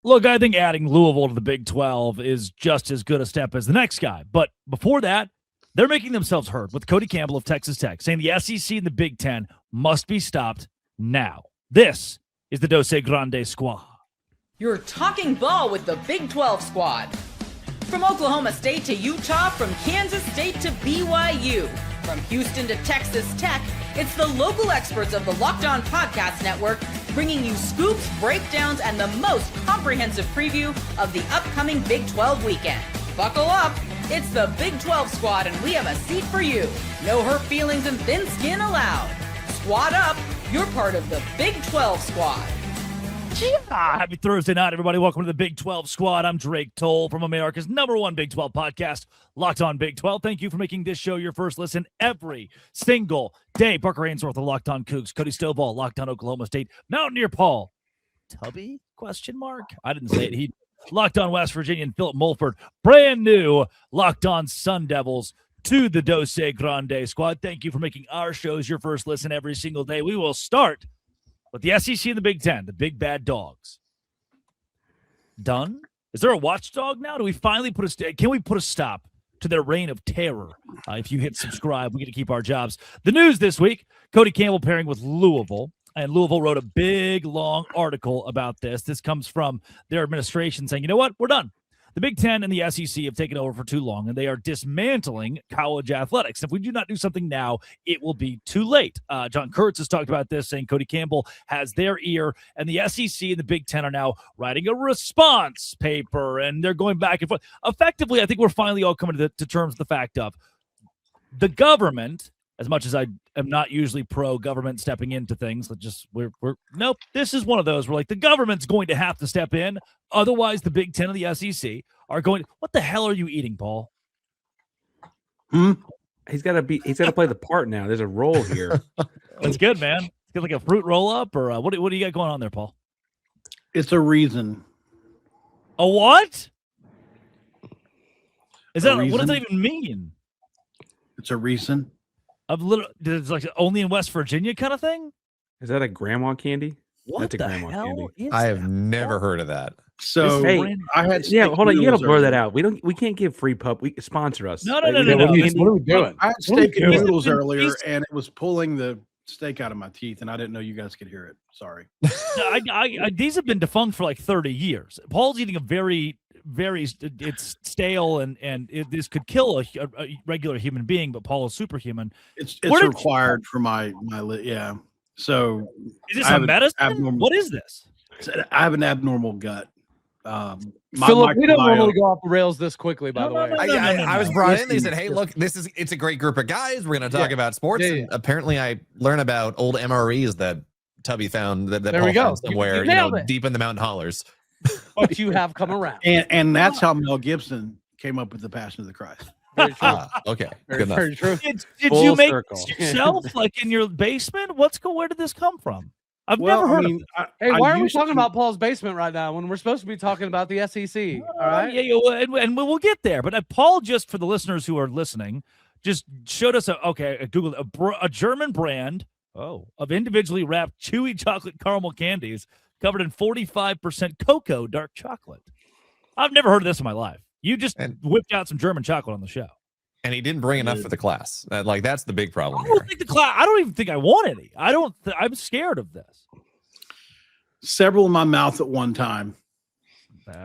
Look, I think adding Louisville to the Big 12 is just as good a step as the next guy. But before that, they're making themselves heard with Cody Campbell of Texas Tech, saying the SEC and the Big 10 must be stopped now. This is the Dose Grande Squad. You're talking ball with the Big 12 squad. From Oklahoma State to Utah, from Kansas State to BYU, from Houston to Texas Tech, it's the local experts of the Locked On Podcast Network bringing you scoops, breakdowns, and the most comprehensive preview of the upcoming Big 12 weekend. Buckle up. It's the Big 12 squad, and we have a seat for you. No hurt feelings and thin skin allowed. Squad up. You're part of the Big 12 squad. Happy Thursday night, everybody. Welcome to the Big 12 squad. I'm Drake Toll from America's #1 Big 12 podcast, Locked On Big 12. Thank you for making this show your first listen every single day. Parker Ainsworth of Locked On Cougs, Cody Stovall, Locked On Oklahoma State, Mountaineer Paul, Tubby, ? I didn't say it. He Locked On West Virginia and Philip Mulford, brand new Locked On Sun Devils to the Dose Grande squad. Thank you for making our shows your first listen every single day. We will start with the SEC and the Big 10, the big bad dogs. Done? Is there a watchdog now? Do we finally can we put a stop to their reign of terror? If you hit subscribe, we get to keep our jobs. The news this week, Cody Campbell pairing with Louisville. And Louisville wrote a big, long article about this. This comes from their administration saying, you know what? We're done. The Big Ten and the SEC have taken over for too long, and they are dismantling college athletics. If we do not do something now, it will be too late. John Kurtz has talked about this, saying Cody Campbell has their ear, and the SEC and the Big Ten are now writing a response paper, and they're going back and forth. Effectively, I think we're finally all coming to terms with the fact of the government, as much as I am not usually pro-government stepping into things, nope, this is one of those where, like, the government's going to have to step in. Otherwise, the Big Ten and the SEC are going, what the hell are you eating, Paul? He's got to play the part now. There's a role here. That's good, man. It's got like a fruit roll-up, or what do you got going on there, Paul? It's a reason. A what? What does that even mean? It's a reason. It's like only in West Virginia kind of thing? Is that a grandma candy? What That's a the grandma hell candy. is I have that? never heard of that. So I had hold on. You got to blur that out. We can't give free pup. We sponsor us. No. What are we doing? I had steak and noodles earlier, and it was pulling the steak out of my teeth, and I didn't know you guys could hear it. Sorry. These have been defunct for like 30 years. Paul's eating a very it's stale, and this could kill a regular human being, but Paul is superhuman. It's required for my yeah. So is this a medicine? What is this? I have an abnormal gut. Philip, we don't normally go off the rails this quickly, by the way. I was brought in. They said, hey, look, it's a great group of guys. We're going to talk about sports. Yeah. And apparently I learn about old MREs that Tubby found that Paul found somewhere deep in the mountain hollers. But you have come around. And that's how Mel Gibson came up with the Passion of the Christ. Very true. Okay. Very true. Did you make yourself like in your basement? Where did this come from? I've never heard of it. Hey, why are we talking about Paul's basement right now when we're supposed to be talking about the SEC? All right. Yeah, and we'll get there. But Paul, just for the listeners who are listening, just showed us Google a German brand of individually wrapped chewy chocolate caramel candies covered in 45% cocoa dark chocolate. I've never heard of this in my life. You just whipped out some German chocolate on the show. And he didn't bring enough for the class. That's the big problem. I don't even think I want any. I'm scared of this. Several in my mouth at one time.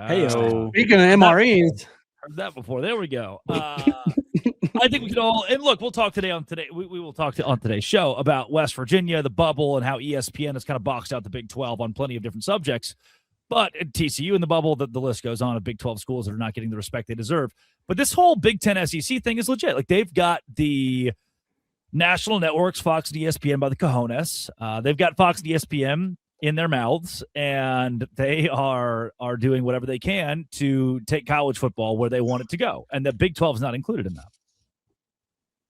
Hey-o. Speaking of MREs. Heard that before. There we go. I think we can all, and look, we'll talk today on today. We will talk on today's show about West Virginia, the bubble, and how ESPN has kind of boxed out the Big 12 on plenty of different subjects. But at TCU in the bubble, the list goes on of Big 12 schools that are not getting the respect they deserve. But this whole Big 10 SEC thing is legit. Like, they've got the national networks, Fox and ESPN, by the cojones. They've got Fox and ESPN in their mouths, and they are doing whatever they can to take college football where they want it to go. And the Big 12 is not included in that.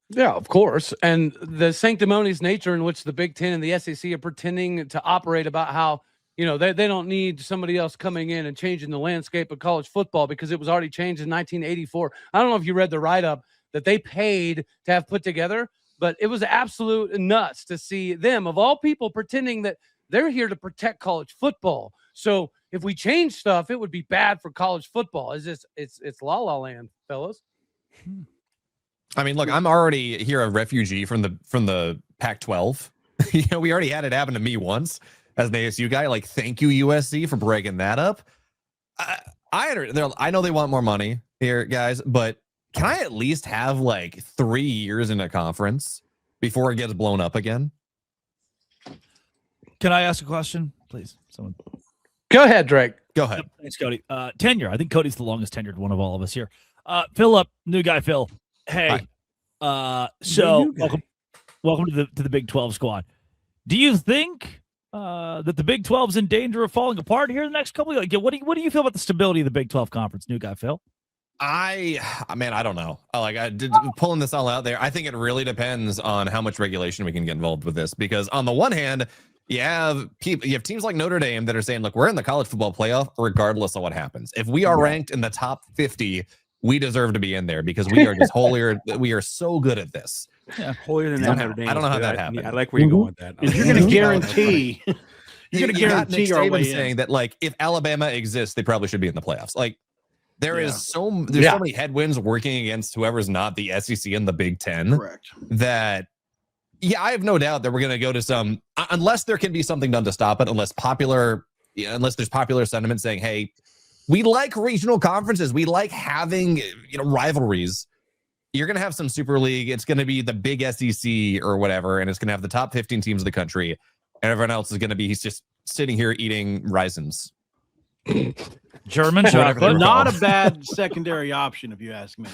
Yeah, of course. And the sanctimonious nature in which the Big Ten and the SEC are pretending to operate about how, they don't need somebody else coming in and changing the landscape of college football because it was already changed in 1984. I don't know if you read the write-up that they paid to have put together, but it was absolute nuts to see them, of all people, pretending that they're here to protect college football. So, if we change stuff, it would be bad for college football. It's la la land, fellas. I mean, look, I'm already here a refugee from the Pac-12. We already had it happen to me once as an ASU guy. Like, thank you, USC, for breaking that up. I know they want more money here, guys, but can I at least have like 3 years in a conference before it gets blown up again? Can I ask a question, please? Someone. Go ahead, Drake. Go ahead. Thanks, Cody. Tenure. I think Cody's the longest tenured one of all of us here. Philip, new guy, Phil. Hey. So welcome to the Big 12 squad. Do you think that the Big 12 is in danger of falling apart here in the next couple of years? What do you feel about the stability of the Big 12 conference, new guy, Phil? I don't know. I did pulling this all out there. I think it really depends on how much regulation we can get involved with this, because on the one hand, you have teams like Notre Dame that are saying, look, we're in the college football playoff regardless of what happens. If we are ranked in the top 50, we deserve to be in there because we are just holier. We are so good at this. Yeah, holier than Notre Dame. I don't know how that happened. I like where you're going with that. You're going to guarantee. You're going to guarantee our way saying that, like, if Alabama exists, they probably should be in the playoffs. Like, there's so many headwinds working against whoever's not the SEC and the Big Ten. Correct. That, I have no doubt that we're going to go to some, unless there can be something done to stop it, unless there's popular sentiment saying, hey, we like regional conferences, we like having rivalries. You're going to have some Super League. It's going to be the big SEC or whatever, and it's going to have the top 15 teams of the country, and everyone else is going to be just sitting here eating raisins. German chocolate. Not a bad secondary option, if you ask me.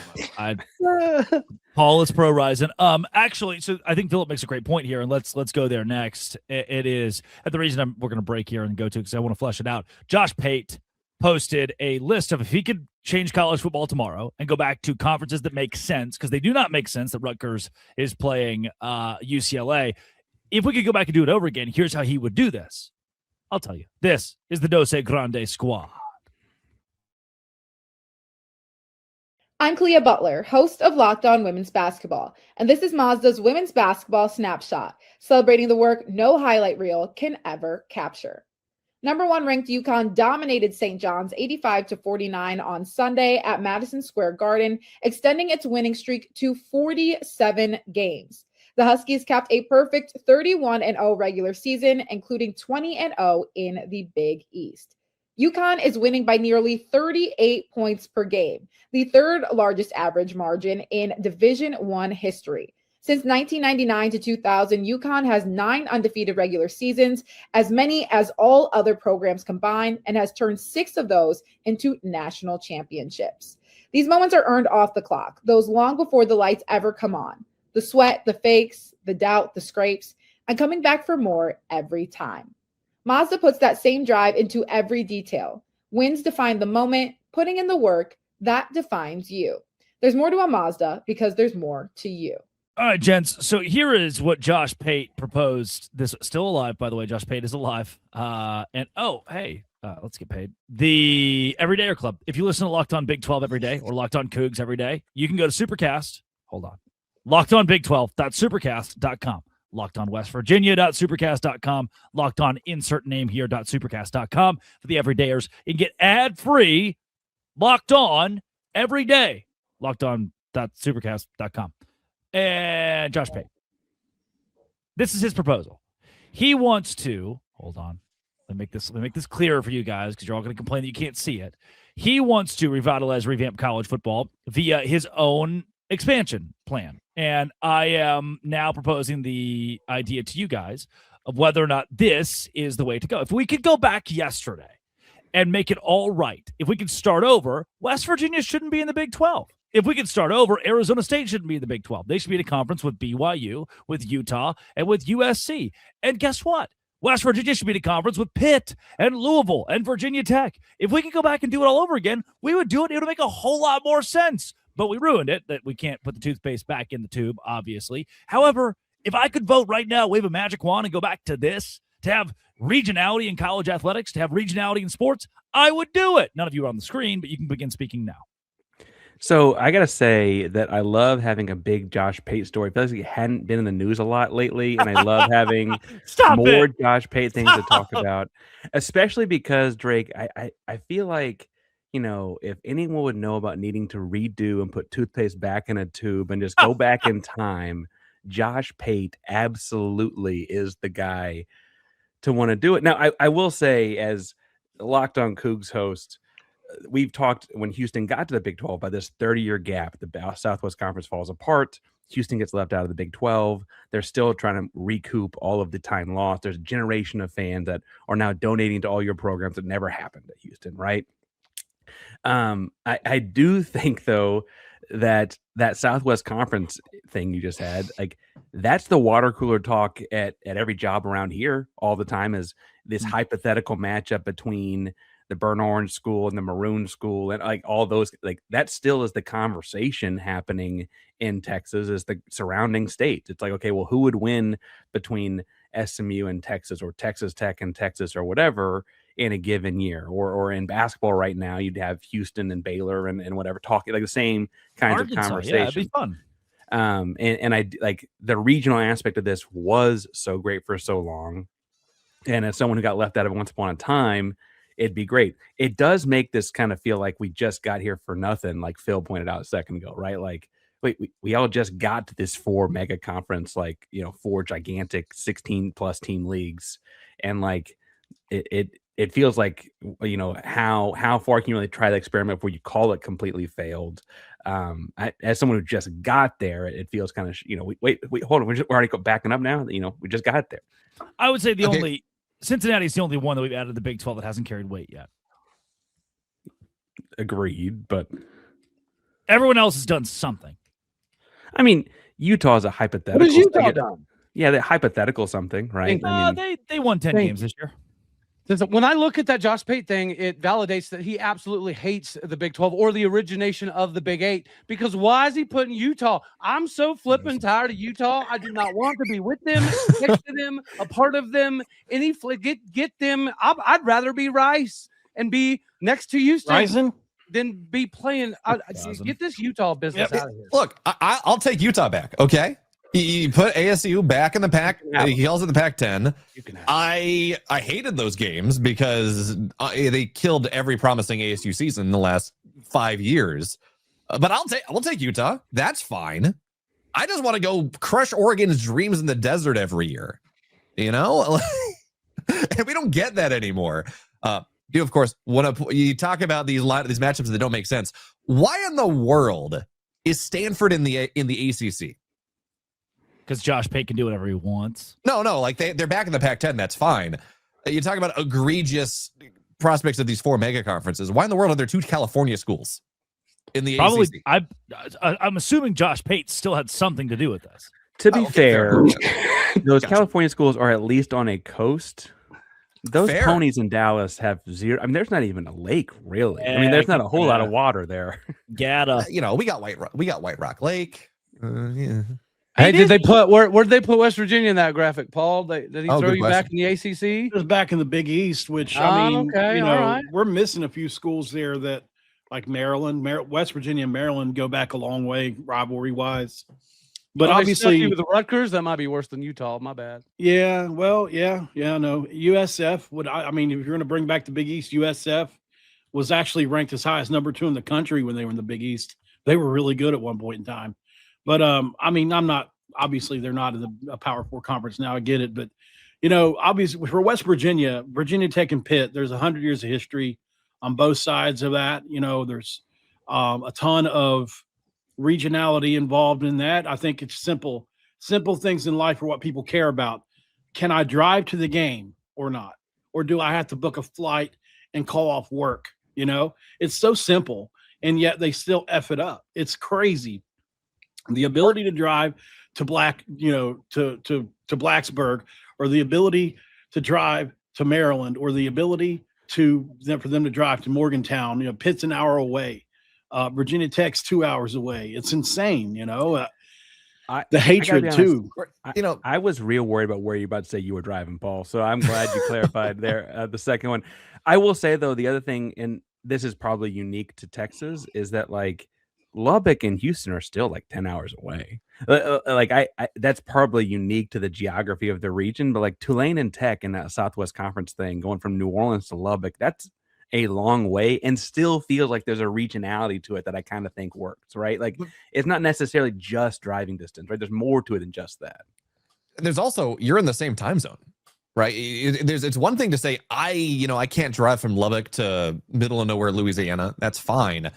Paul is pro Ryzen. Actually, so I think Philip makes a great point here, and let's go there next. It is, and the reason we're going to break here and go to, because I want to flesh it out. Josh Pate posted a list of if he could change college football tomorrow and go back to conferences that make sense, because they do not make sense that Rutgers is playing UCLA. If we could go back and do it over again, here's how he would do this. I'll tell you. This is the Dose Grande squad. I'm Clea Butler, host of Locked On Women's Basketball, and this is Mazda's Women's Basketball Snapshot, celebrating the work no highlight reel can ever capture. Number 1 ranked UConn dominated St. John's 85-49 on Sunday at Madison Square Garden, extending its winning streak to 47 games. The Huskies capped a perfect 31-0 regular season, including 20-0 in the Big East. UConn is winning by nearly 38 points per game, the third largest average margin in Division I history. Since 1999 to 2000, UConn has 9 undefeated regular seasons, as many as all other programs combined, and has turned 6 of those into national championships. These moments are earned off the clock, those long before the lights ever come on. The sweat, the fakes, the doubt, the scrapes, and coming back for more every time. Mazda puts that same drive into every detail. Wins define the moment, putting in the work, that defines you. There's more to a Mazda because there's more to you. All right, gents. So here is what Josh Pate proposed. This still alive, by the way. Josh Pate is alive. Let's get paid. The Everydayer Club. If you listen to Locked On Big 12 every day or Locked On Cougs every day, you can go to Supercast. Hold on. LockedOnBig12.supercast.com. LockedOnWestVirginia.supercast.com. Locked On insert name here.supercast.com for the everydayers. You can get ad-free Locked On every day. LockedOn.supercast.com. And Josh Pate. This is his proposal. He wants to, hold on. Let me make this clearer for you guys, because you're all going to complain that you can't see it. He wants to revamp college football via his own expansion plan. And I am now proposing the idea to you guys of whether or not this is the way to go. If we could go back yesterday and make it all right, if we could start over, West Virginia shouldn't be in the Big 12. If we could start over, Arizona State shouldn't be in the Big 12. They should be in a conference with BYU, with Utah, and with USC. And guess what? West Virginia should be in a conference with Pitt and Louisville and Virginia Tech. If we could go back and do it all over again, we would do it. It would make a whole lot more sense. But we ruined it, that we can't put the toothpaste back in the tube, obviously. However, if I could vote right now, wave a magic wand and go back to this, to have regionality in college athletics, to have regionality in sports, I would do it. None of you are on the screen, but you can begin speaking now. So I gotta say that I love having a big Josh Pate story. It feels like he hadn't been in the news a lot lately, and I love having Stop more it. Josh Pate things to talk Stop. about, especially because Drake, I feel like, if anyone would know about needing to redo and put toothpaste back in a tube and just go back in time, Josh Pate absolutely is the guy to want to do it. Now, I will say, as Locked On Cougs host, we've talked when Houston got to the Big 12 by this 30-year gap. The Southwest Conference falls apart. Houston gets left out of the Big 12. They're still trying to recoup all of the time lost. There's a generation of fans that are now donating to all your programs that never happened at Houston, right? I do think, though, that Southwest Conference thing you just had, like, that's the water cooler talk at every job around here all the time, is this hypothetical matchup between the burnt orange school and the maroon school, and like all those, like, that still is the conversation happening in Texas, is the surrounding states. It's like, okay, well, who would win between SMU and Texas, or Texas Tech and Texas, or whatever, in a given year? Or in basketball right now, you'd have Houston and Baylor and whatever, talking like the same kinds of Arkansas, conversation. yeah, it'd be fun. And I like the regional aspect of this was so great for so long. And as someone who got left out of it once upon a time, it'd be great. It does make this kind of feel like we just got here for nothing, like Phil pointed out a second ago, right? Like, wait, we all just got to this 4 mega conference, like, 4 gigantic 16 plus team leagues. And like, it feels like, how far can you really try the experiment before you call it completely failed? As someone who just got there, it feels kind of, wait, hold on. We're already backing up now. We just got there. I would say Cincinnati's the only one that we've added to the Big 12 that hasn't carried weight yet. Agreed, but everyone else has done something. I mean, Utah is a hypothetical. What has Utah done? Yeah, the hypothetical something, right? They won 10 games this year. When I look at that Josh Pate thing, it validates that he absolutely hates the Big 12 or the origination of the Big 8. Because why is he putting Utah? I'm so flipping tired of Utah. I do not want to be with them, next to them, a part of them. Get them. I'd rather be Rice and be next to Houston Rising? than be playing. Get this Utah business out of here. Look, I'll take Utah back. Okay. You put ASU back in the Pac. He yells in the Pac-10. I hated those games because they killed every promising ASU season in the last 5 years. But I'll take Utah. That's fine. I just want to go crush Oregon's dreams in the desert every year. And we don't get that anymore. You of course you talk about these matchups that don't make sense. Why in the world is Stanford in the ACC? Because Josh Pate can do whatever he wants. No, like they're back in the Pac-10. That's fine. You talk about egregious prospects of these 4 mega conferences. Why in the world are there 2 California schools in the ACC? I'm assuming Josh Pate still had something to do with this. To be fair, those California schools are at least on a coast. Those ponies in Dallas have zero. I mean, there's not even a lake, really. I mean, there's not a whole lot of water there. We got White Rock Lake. Yeah. Hey, did they put where'd they put West Virginia in that graphic, Paul? Did he throw you back in the ACC? It was back in the Big East, which we're missing a few schools there that, like Maryland, West Virginia, and Maryland go back a long way rivalry wise. But obviously, with the Rutgers, that might be worse than Utah. My bad. Yeah, well, no. USF would. I mean, if you're going to bring back the Big East, USF was actually ranked as high as number 2 in the country when they were in the Big East. They were really good at one point in time. But I mean, obviously they're not in a Power 4 conference now. I get it, but obviously for West Virginia, Virginia Tech and Pitt, there's 100 years of history on both sides of that. There's a ton of regionality involved in that. I think it's simple things in life are what people care about. Can I drive to the game or not? Or do I have to book a flight and call off work? It's so simple, and yet they still F it up. It's crazy. The ability to drive to to Blacksburg, or the ability to drive to Maryland, or the ability for them to drive to Morgantown. Pitt's an hour away. Virginia Tech's 2 hours away. It's insane. The hatred too. I was real worried about where you're about to say you were driving, Paul. So I'm glad you clarified there. The second one, I will say though, the other thing, and this is probably unique to Texas, is that like Lubbock and Houston are still like 10 hours away. Like I that's probably unique to the geography of the region, but like Tulane and Tech in that Southwest Conference thing, going from New Orleans to Lubbock, that's a long way and still feels like there's a regionality to it that I kind of think works, right? Like it's not necessarily just driving distance, right? There's more to it than just that. There's also, you're in the same time zone, right? It's one thing to say, I can't drive from Lubbock to middle of nowhere, Louisiana. That's fine.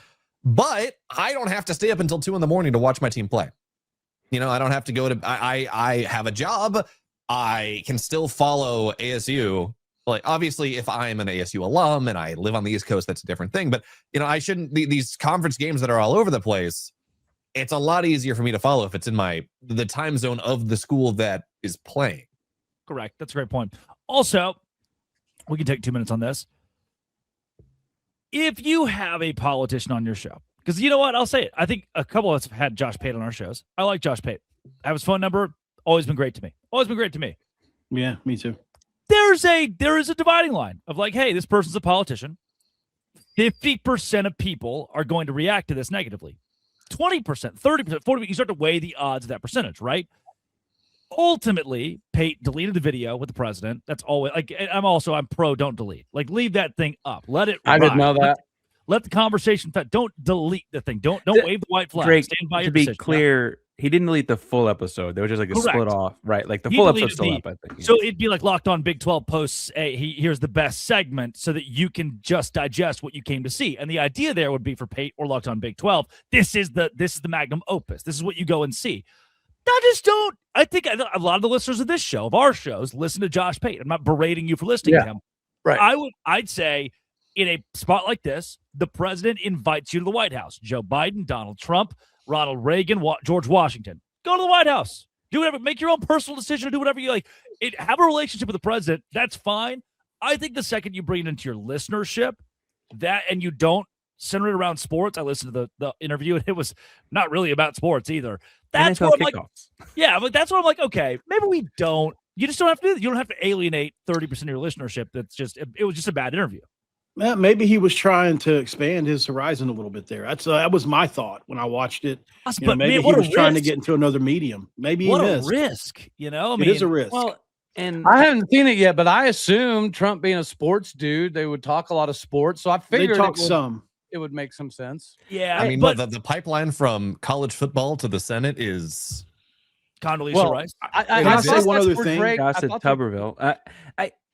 But I don't have to stay up until 2 a.m. to watch my team play. I don't have to go to, I have a job. I can still follow ASU. Like, obviously, if I'm an ASU alum and I live on the East Coast, that's a different thing. But, I shouldn't, these conference games that are all over the place, it's a lot easier for me to follow if it's in the time zone of the school that is playing. Correct. That's a great point. Also, we can take 2 minutes on this. If you have a politician on your show, because you know what, I'll say it. I think a couple of us have had Josh Pate on our shows. I like Josh Pate. I have his phone number. Always been great to me. Always been great to me. Yeah, me too. There is a dividing line of like, hey, this person's a politician. 50% of people are going to react to this negatively. 20%, 30%, 40%. You start to weigh the odds of that percentage, right? Ultimately, Pate deleted the video with the president. That's always like, I'm pro don't delete. Like, leave that thing up. Let it I didn't know that. Let the conversation, don't delete the thing. Don't wave the white flag. Drake, stand by to your be decision. clear, he didn't delete the full episode. There was just like a Correct. split off, right? Like the He full deleted episode's still up, I think. So it'd be like Locked On Big 12 posts, hey, here's the best segment so that you can just digest what you came to see. And the idea there would be for Pate or Locked On Big 12, this is the magnum opus. This is what you go and see. I think a lot of the listeners of this show, of our shows, listen to Josh Pate. I'm not berating you for listening to him. Right. I'd say in a spot like this, the president invites you to the White House. Joe Biden, Donald Trump, Ronald Reagan, George Washington. Go to the White House. Do whatever. Make your own personal decision or do whatever you like. Have a relationship with the president. That's fine. I think the second you bring it into your listenership, and you don't center it around sports. I listened to the interview, and it was not really about sports either. That's what I'm like. Yeah, but that's what I'm like. Okay, maybe we don't. You just don't have to do that. You don't have to alienate 30% of your listenership. It was just a bad interview. Yeah, maybe he was trying to expand his horizon a little bit there. That was my thought when I watched it. But maybe he was trying to get into another medium. Maybe what he a missed. risk, It is a risk. Well, and I haven't seen it yet, but I assume Trump being a sports dude, they would talk a lot of sports. So I They figured talk some. it would make some sense. Yeah, I mean, but the pipeline from college football to the Senate is. Condoleezza Rice. Can I say one other thing? Gossett Tuberville.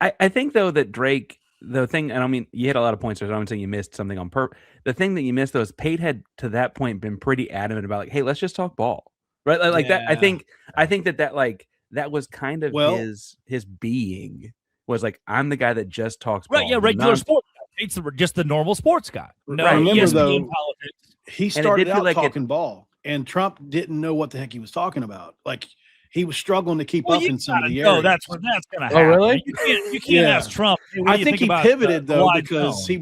I think though that Drake, the thing, and I mean, you had a lot of points. So I'm saying you missed something on purpose. The thing that you missed though is Pate had to that point been pretty adamant about like, hey, let's just talk ball, right? Like that. I think that was kind of his being was like, I'm the guy that just talks ball. Right? Yeah, regular sports. Pate's just the normal sports guy. No, Remember ESPN though, politics. he started out talking ball, and Trump didn't know what the heck he was talking about. Like, he was struggling to keep up in some of the areas. No, that's going to happen. Oh, really? You can't ask Trump. Hey, I think he pivoted though because zone?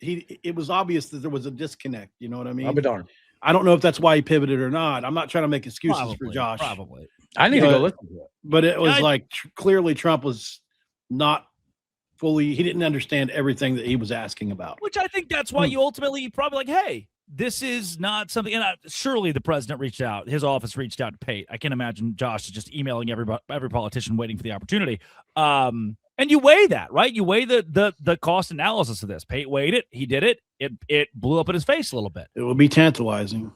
it was obvious that there was a disconnect. You know what I mean? I'll be darned. I don't know if that's why he pivoted or not. I'm not trying to make excuses for Josh. Probably. I need to go listen to it. But it was clearly Trump was not fully. He didn't understand everything that he was asking about. Which I think that's why you probably like, hey, this is not something. And surely the president reached out. His office reached out to Pate. I can't imagine Josh is just emailing every politician waiting for the opportunity. And you weigh that, right? You weigh the cost analysis of this. Pate weighed it. He did it. It blew up in his face a little bit. It would be tantalizing.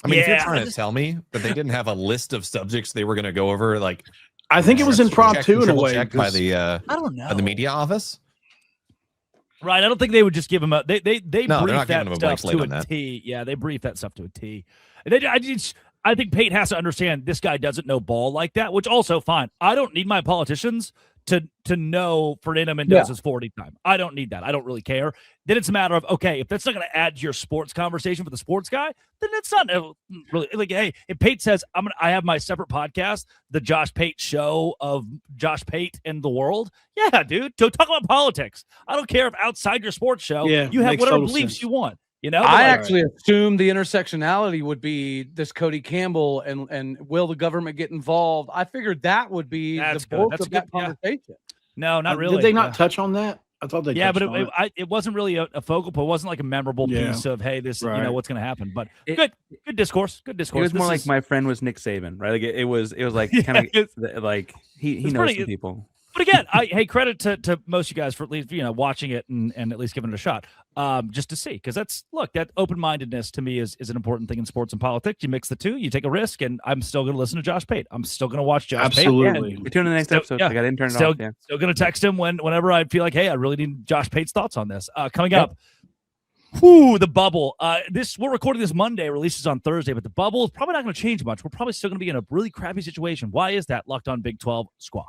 I mean, if you're trying to tell me that they didn't have a list of subjects they were going to go over, like I think it was impromptu in a way by the I don't know by the media office. Right. I don't think they would just give him they No, brief that stuff to a T. Yeah, they brief that stuff to a T. I think Pate has to understand this guy doesn't know ball like that, which also fine. I don't need my politicians to know Fernando Mendoza's 40 time. I don't need that. I don't really care. Then it's a matter of, okay, if that's not going to add to your sports conversation for the sports guy, then it's not really like, hey, if Pate says I have my separate podcast, the Josh Pate show of Josh Pate and the world. Yeah, dude, go talk about politics. I don't care if outside your sports show, you have whatever beliefs you want. You know, I actually assumed the intersectionality would be this Cody Campbell and will the government get involved? I figured that would be the bulk of that conversation. No, not really. Did they not touch on that? I thought they Yeah, but touched on it. it wasn't really a focal point. It wasn't like a memorable Yeah. piece of, hey, this, Right. what's going to happen. But It- good discourse. Good discourse. It was more This like is- my friend was Nick Saban, right? Like it was like Yeah, kind it's- of like he it's knows pretty- some people. But again, hey, credit to most of you guys for at least watching it and at least giving it a shot, just to see, because that open-mindedness to me is an important thing in sports and politics. You mix the two, you take a risk, and I'm still going to listen to Josh Pate. I'm still going to watch Josh Absolutely. Pate. We tune in the next Still- episode. yeah. I got to turn it Still, off. Yeah. still going to text him whenever I feel like, hey, I really need Josh Pate's thoughts on this. Coming up. Whoo, the bubble. We're recording this Monday, releases on Thursday, but the bubble is probably not going to change much. We're probably still going to be in a really crappy situation. Why is that? Locked on Big 12 Squad.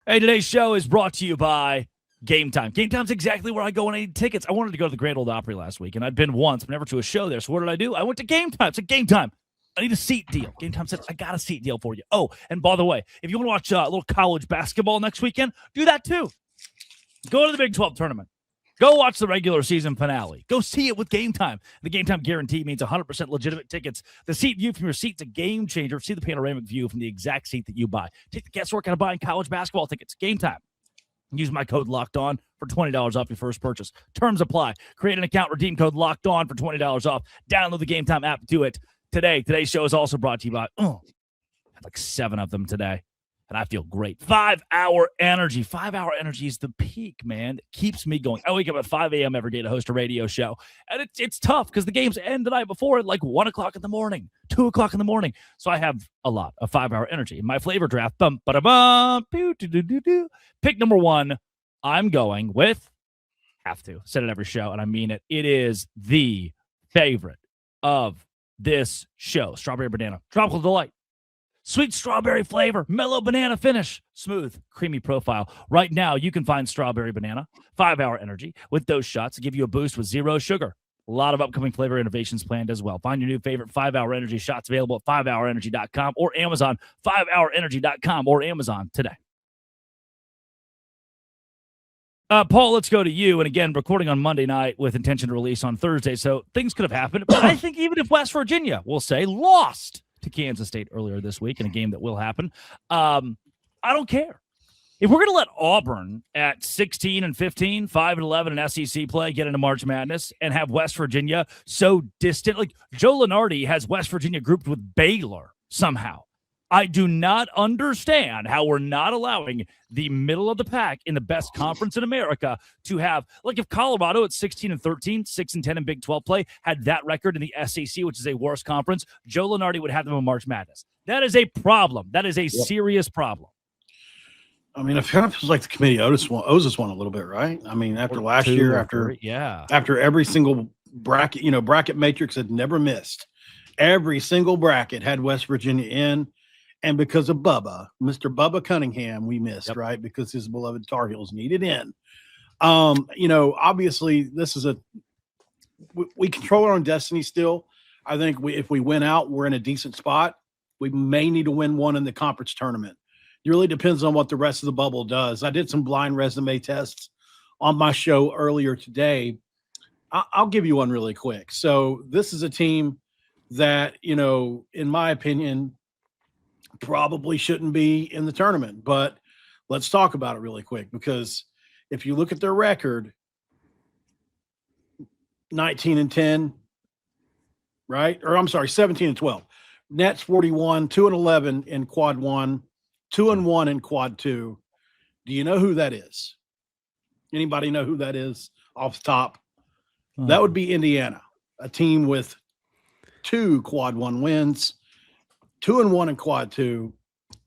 Hey, today's show is brought to you by Game Time. Game Time's exactly where I go when I need tickets. I wanted to go to the Grand Ole Opry last week, and I'd been once, but never to a show there. So what did I do? I went to Game Time. It's a Game Time. I need a seat deal. Game Time said, I got a seat deal for you. Oh, and by the way, if you want to watch a little college basketball next weekend, do that too. Go to the Big 12 tournament. Go watch the regular season finale. Go see it with Game Time. The Game Time guarantee means 100% legitimate tickets. The seat view from your seat's a game changer. See the panoramic view from the exact seat that you buy. Take the guesswork out of buying college basketball tickets. Game Time. Use my code Locked On for $20 off your first purchase. Terms apply. Create an account. Redeem code Locked On for $20 off. Download the Game Time app. Do it today. Today's show is also brought to you by. I had like 7 of them today. And I feel great. 5-hour energy. 5-hour energy is the peak, man. It keeps me going. I wake up at 5 a.m. every day to host a radio show. And it's tough because the games end the night before at like 1 o'clock in the morning, 2 o'clock in the morning. So I have a lot of 5-hour energy. In my flavor draft, pick number 1, I'm going with, have to, said it every show, and I mean it. It is the favorite of this show. Strawberry banana. Tropical delight. Sweet strawberry flavor, mellow banana finish, smooth, creamy profile. Right now, you can find strawberry banana, 5-hour energy with those shots to give you a boost with 0 sugar. A lot of upcoming flavor innovations planned as well. Find your new favorite 5-hour energy shots available at 5hourenergy.com or Amazon, 5hourenergy.com or Amazon today. Paul, let's go to you. And again, recording on Monday night with intention to release on Thursday. So things could have happened. But I think even if West Virginia, we'll say, lost to Kansas State earlier this week in a game that will happen, I don't care. If we're going to let Auburn at 16-15, 5-11 in SEC play, get into March Madness, and have West Virginia so distant, like Joe Lunardi has West Virginia grouped with Baylor somehow. I do not understand how we're not allowing the middle of the pack in the best conference in America to have, like, if Colorado at 16-13, 6-10 in Big 12 play had that record in the SEC, which is a worse conference, Joe Lunardi would have them in March Madness. That is a problem. That is a serious problem. I mean, it kind of feels like the committee owes us one a little bit, right? I mean, after last year, after every single bracket, bracket matrix had never missed. Every single bracket had West Virginia in. And because of Mr. Bubba Cunningham, we missed, right? Because his beloved Tar Heels needed in. Obviously, this is we control our own destiny still. I think if we win out, we're in a decent spot. We may need to win one in the conference tournament. It really depends on what the rest of the bubble does. I did some blind resume tests on my show earlier today. I'll give you one really quick. So this is a team that, in my opinion, probably shouldn't be in the tournament, but let's talk about it really quick, because if you look at their record, 19-10, right? Or I'm sorry, 17-12. Nets 41, 2-11 in quad 1, 2-1 in quad 2. Do you know who that is? Anybody know who that is off the top? That would be Indiana, a team with 2 quad 1 wins, 2-1 in quad 2,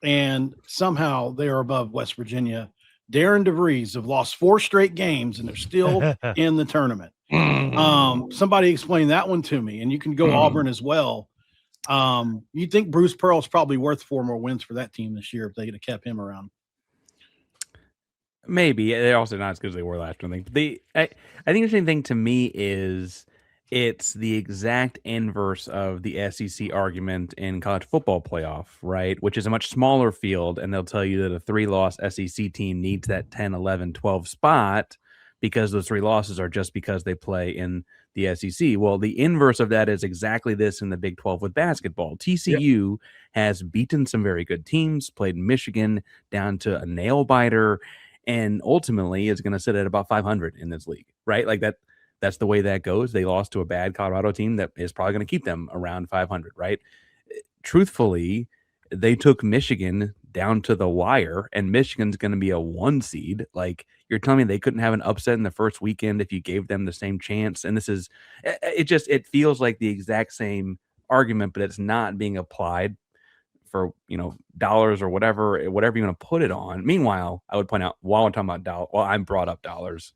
and somehow they are above West Virginia. Darren DeVries have lost 4 straight games, and they're still in the tournament. Somebody explain that one to me, and you can go Auburn as well. You think Bruce Pearl's probably worth 4 more wins for that team this year if they had kept him around? Maybe. They're also not as good as they were last year. I think the interesting thing to me is it's the exact inverse of the SEC argument in college football playoff, right? Which is a much smaller field, and they'll tell you that a 3-loss SEC team needs that 10, 11, 12 spot because those 3 losses are just because they play in the SEC. Well, the inverse of that is exactly this in the Big 12 with basketball. TCU has beaten some very good teams, played Michigan down to a nail biter, and ultimately is going to sit at about 500 in this league, right? Like that's the way that goes. They lost to a bad Colorado team that is probably going to keep them around 500, right? Truthfully, they took Michigan down to the wire, and Michigan's going to be a 1 seed. Like, you're telling me they couldn't have an upset in the first weekend if you gave them the same chance? And this is, it feels like the exact same argument, but it's not being applied for, dollars or whatever you want to put it on. Meanwhile, I would point out, while I'm talking about dollars, I'm brought up dollars,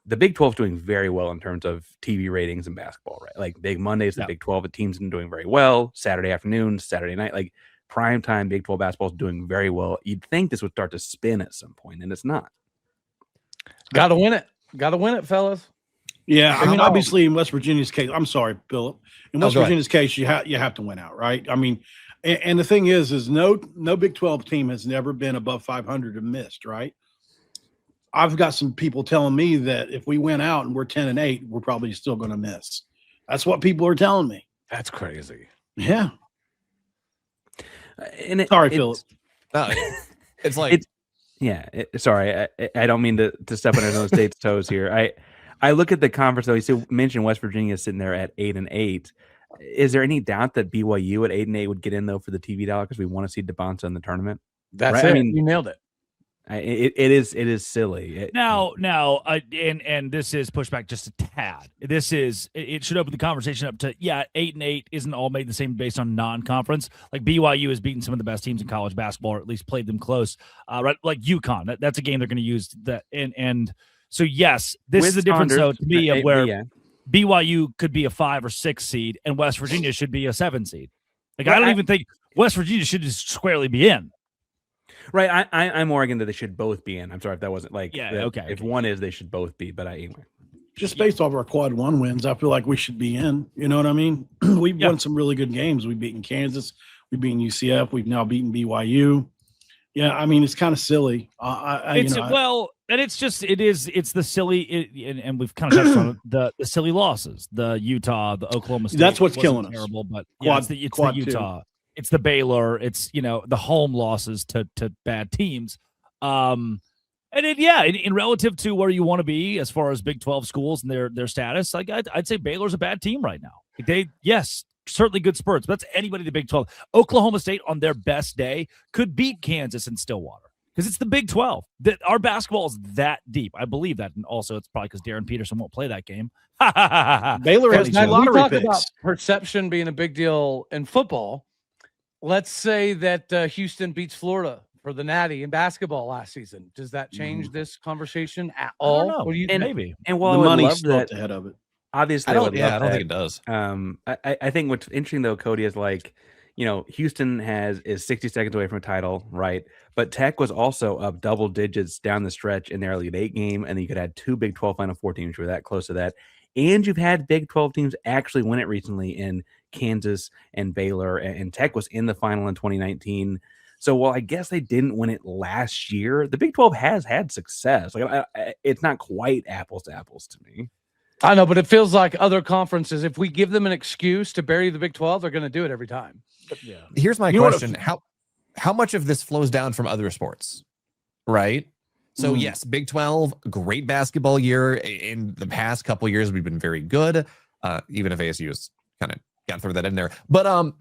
the Big 12 is doing very well in terms of TV ratings in basketball, right? Like, Big Mondays, the Big 12, the teams are doing very well. Saturday afternoon, Saturday night, like primetime Big 12 basketball is doing very well. You'd think this would start to spin at some point, and it's not. Got to win it, fellas. Yeah, I mean, obviously in West Virginia's case, I'm sorry, Philip. In West Virginia's case, you have to win out, right? I mean, and the thing is no Big 12 team has never been above 500 and missed, right? I've got some people telling me that if we win out and we're 10-8, we're probably still going to miss. That's what people are telling me. That's crazy. Yeah. Sorry, Philip. It's like, sorry, I don't mean to step on Arizona State's toes here. I look at the conference though. You mentioned West Virginia sitting there at 8-8. Is there any doubt that BYU at 8-8 would get in though for the TV dollar because we want to see DeBonta in the tournament? That's right? I it. mean, You nailed it. It is silly. And this is pushback just a tad. It should open the conversation up to 8-8 isn't all made the same based on non-conference. Like, BYU has beaten some of the best teams in college basketball, or at least played them close. Right, like UConn. That's a game they're going to use. And so yes, this is the difference though to me of where BYU could be a 5 or 6 seed and West Virginia should be a 7 seed. Like, I don't even think West Virginia should just squarely be in. Right, I'm more arguing that they should both be in. I'm sorry if that wasn't like, okay. If one is, they should both be. But anyway, just based off our quad 1 wins, I feel like we should be in. You know what I mean? We've won some really good games. We've beaten Kansas, we've beaten UCF, we've now beaten BYU. Yeah, I mean, it's kind of silly. It's the silly, and we've kind of touched on it, the silly losses, the Utah, the Oklahoma State. That's what's killing us. Terrible, but it's the Utah. 2. It's the Baylor. It's, the home losses to bad teams. And in relative to where you want to be as far as Big 12 schools and their status, like I'd say Baylor's a bad team right now. Certainly good spurts, but that's anybody in the Big 12. Oklahoma State on their best day could beat Kansas in Stillwater because it's the Big 12. Our basketball is that deep. I believe that. And also it's probably because Darren Peterson won't play that game. Baylor has a lottery talk picks. About perception being a big deal in football. Let's say that Houston beats Florida for the Natty in basketball last season. Does that change this conversation at all? I don't know. What do you maybe? And while the I would money's love still that, at the head of it. obviously, I don't think it does. I think what's interesting though, Cody, is like, Houston is 60 seconds away from a title, right? But Tech was also up double digits down the stretch in their Elite 8 game, and you could add 2 Big 12 Final Four teams who were that close to that. And you've had Big 12 teams actually win it recently in Kansas and Baylor, and Tech was in the final in 2019. So while I guess they didn't win it last year, the Big 12 has had success. Like, it's not quite apples to apples to me. I know, but it feels like other conferences, if we give them an excuse to bury the Big 12, they're going to do it every time. Yeah. Here's my question. How much of this flows down from other sports, right? So yes, Big 12, great basketball year. In the past couple of years, we've been very good. Even if ASU is kind of got to throw that in there. But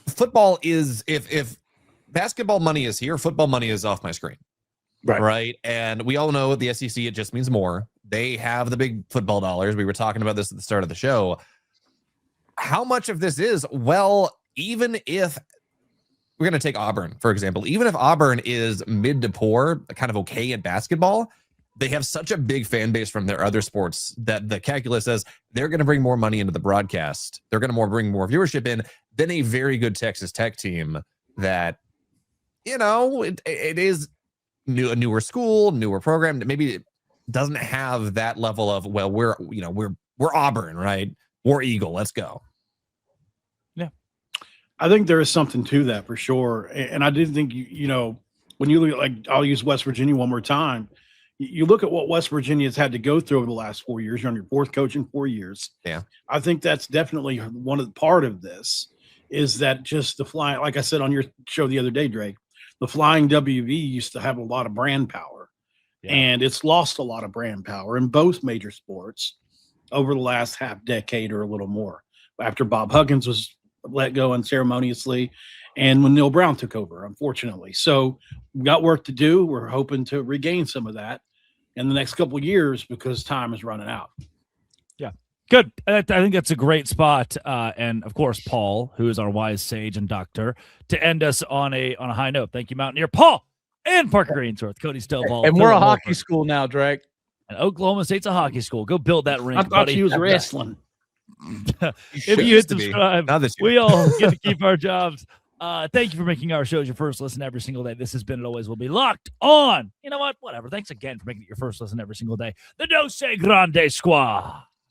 football is, if basketball money is here, football money is off my screen. Right. And we all know the SEC, it just means more. They have the big football dollars. We were talking about this at the start of the show. How much of this is, well, even if we're going to take Auburn, for example, even if Auburn is mid to poor, kind of okay in basketball, they have such a big fan base from their other sports that the calculus says they're going to bring more money into the broadcast. They're going to bring more viewership in than a very good Texas Tech team that, it is a newer school, newer program that maybe it doesn't have that level of, well, we're Auburn, right? War Eagle, let's go. Yeah. I think there is something to that for sure. And I did think, when you look at, like, I'll use West Virginia one more time. You look at what West Virginia has had to go through over the last 4 years. You're on your 4th coach in 4 years. Yeah. I think that's definitely one of the part of this is that just the flying, like I said on your show the other day, Drake, the flying WV used to have a lot of brand power. Yeah. And it's lost a lot of brand power in both major sports over the last half decade or a little more. After Bob Huggins was let go unceremoniously, and when Neil Brown took over, unfortunately. So we've got work to do. We're hoping to regain some of that in the next couple of years because time is running out. Good. I think that's a great spot. And of course, Paul, who is our wise sage and doctor, to end us on a high note. Thank you, Mountaineer Paul and Parker Greensworth, Cody Stovall. And we're a Philip hockey Wolford. school now, Drake. And Oklahoma State's a hockey school. Go build that rink, I thought buddy. she was wrestling. If you hit subscribe, Not this year. we all get to keep our jobs. Thank you for making our shows your first listen every single day. This has been, it always will be, Locked On. You know what? Whatever. Thanks again for making it your first listen every single day. The Dose Grande Squad.